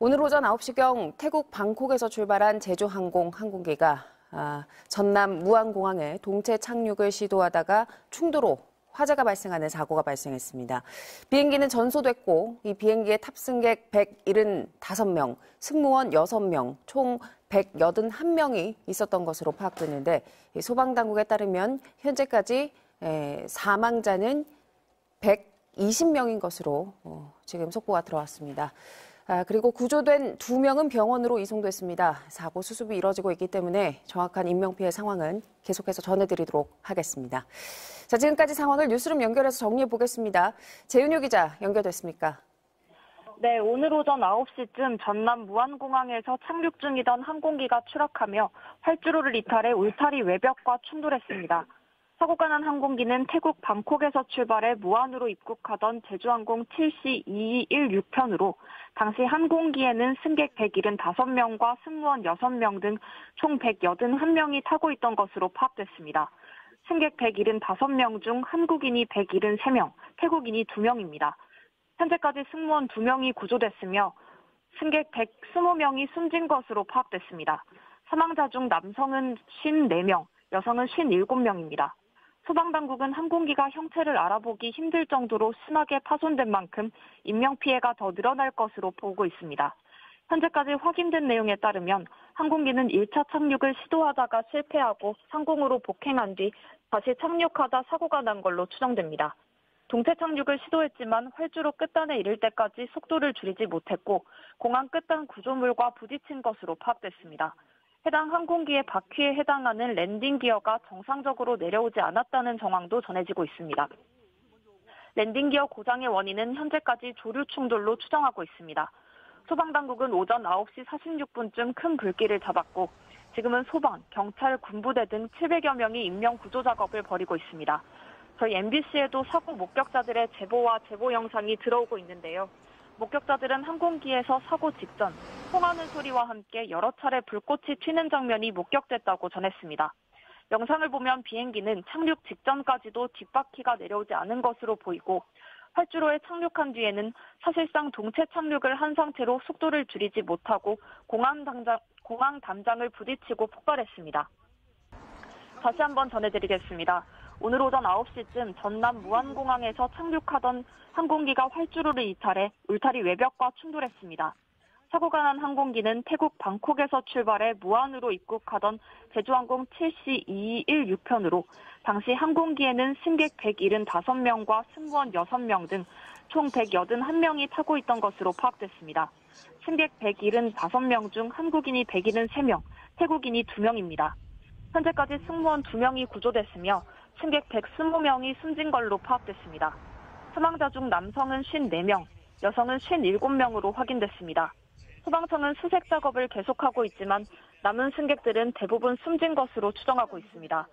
오늘 오전 9시경 태국 방콕에서 출발한 제주항공 항공기가 전남 무안공항에 동체 착륙을 시도하다가 충돌로 화재가 발생하는 사고가 발생했습니다. 비행기는 전소됐고 이 비행기의 탑승객 175명, 승무원 6명, 총 181명이 있었던 것으로 파악됐는데 소방당국에 따르면 현재까지 사망자는 120명인 것으로 지금 속보가 들어왔습니다. 그리고 구조된 2명은 병원으로 이송됐습니다. 사고 수습이 이뤄지고 있기 때문에 정확한 인명피해 상황은 계속해서 전해드리도록 하겠습니다. 자, 지금까지 상황을 뉴스룸 연결해서 정리해 보겠습니다. 재윤유 기자 연결됐습니까? 네, 오늘 오전 9시쯤 전남 무안공항에서 착륙 중이던 항공기가 추락하며 활주로를 이탈해 울타리 외벽과 충돌했습니다. 사고가 난 항공기는 태국 방콕에서 출발해 무안으로 입국하던 제주항공 7C221편으로 당시 항공기에는 승객 175명과 승무원 6명 등 총 181명이 타고 있던 것으로 파악됐습니다. 승객 175명 중 한국인이 173명, 태국인이 2명입니다. 현재까지 승무원 2명이 구조됐으며 승객 120명이 숨진 것으로 파악됐습니다. 사망자 중 남성은 54명, 여성은 57명입니다. 소방당국은 항공기가 형체를 알아보기 힘들 정도로 심하게 파손된 만큼 인명피해가 더 늘어날 것으로 보고 있습니다. 현재까지 확인된 내용에 따르면 항공기는 1차 착륙을 시도하다가 실패하고 상공으로 복행한 뒤 다시 착륙하다 사고가 난 걸로 추정됩니다. 동체 착륙을 시도했지만 활주로 끝단에 이를 때까지 속도를 줄이지 못했고 공항 끝단 구조물과 부딪힌 것으로 파악됐습니다. 해당 항공기의 바퀴에 해당하는 랜딩 기어가 정상적으로 내려오지 않았다는 정황도 전해지고 있습니다. 랜딩 기어 고장의 원인은 현재까지 조류 충돌로 추정하고 있습니다. 소방당국은 오전 9시 46분쯤 큰 불길을 잡았고 지금은 소방, 경찰, 군부대 등 700여 명이 인명 구조 작업을 벌이고 있습니다. 저희 MBC에도 사고 목격자들의 제보와 제보 영상이 들어오고 있는데요. 목격자들은 항공기에서 사고 직전 통하는 소리와 함께 여러 차례 불꽃이 튀는 장면이 목격됐다고 전했습니다. 영상을 보면 비행기는 착륙 직전까지도 뒷바퀴가 내려오지 않은 것으로 보이고 활주로에 착륙한 뒤에는 사실상 동체 착륙을 한 상태로 속도를 줄이지 못하고 공항 담장을 부딪히고 폭발했습니다. 다시 한번 전해드리겠습니다. 오늘 오전 9시쯤 전남 무안공항에서 착륙하던 항공기가 활주로를 이탈해 울타리 외벽과 충돌했습니다. 사고가 난 항공기는 태국 방콕에서 출발해 무안으로 입국하던 제주항공 7C221편으로 당시 항공기에는 승객 175명과 승무원 6명 등 총 181명이 타고 있던 것으로 파악됐습니다. 승객 175명 중 한국인이 173명, 태국인이 2명입니다. 현재까지 승무원 2명이 구조됐으며 승객 120명이 숨진 걸로 파악됐습니다. 사망자 중 남성은 54명, 여성은 57명으로 확인됐습니다. 소방청은 수색 작업을 계속하고 있지만 남은 승객들은 대부분 숨진 것으로 추정하고 있습니다.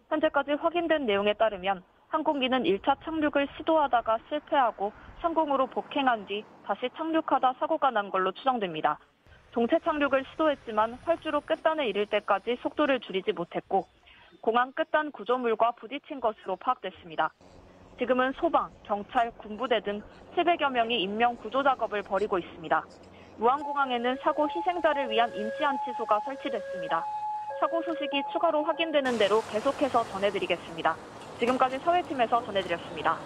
현재까지 확인된 내용에 따르면 항공기는 1차 착륙을 시도하다가 실패하고 상공으로 복행한 뒤 다시 착륙하다 사고가 난 걸로 추정됩니다. 동체 착륙을 시도했지만 활주로 끝단에 이를 때까지 속도를 줄이지 못했고 공항 끝단 구조물과 부딪힌 것으로 파악됐습니다. 지금은 소방, 경찰, 군부대 등 700여 명이 인명 구조 작업을 벌이고 있습니다. 무안공항에는 사고 희생자를 위한 임시안치소가 설치됐습니다. 사고 소식이 추가로 확인되는 대로 계속해서 전해드리겠습니다. 지금까지 사회팀에서 전해드렸습니다.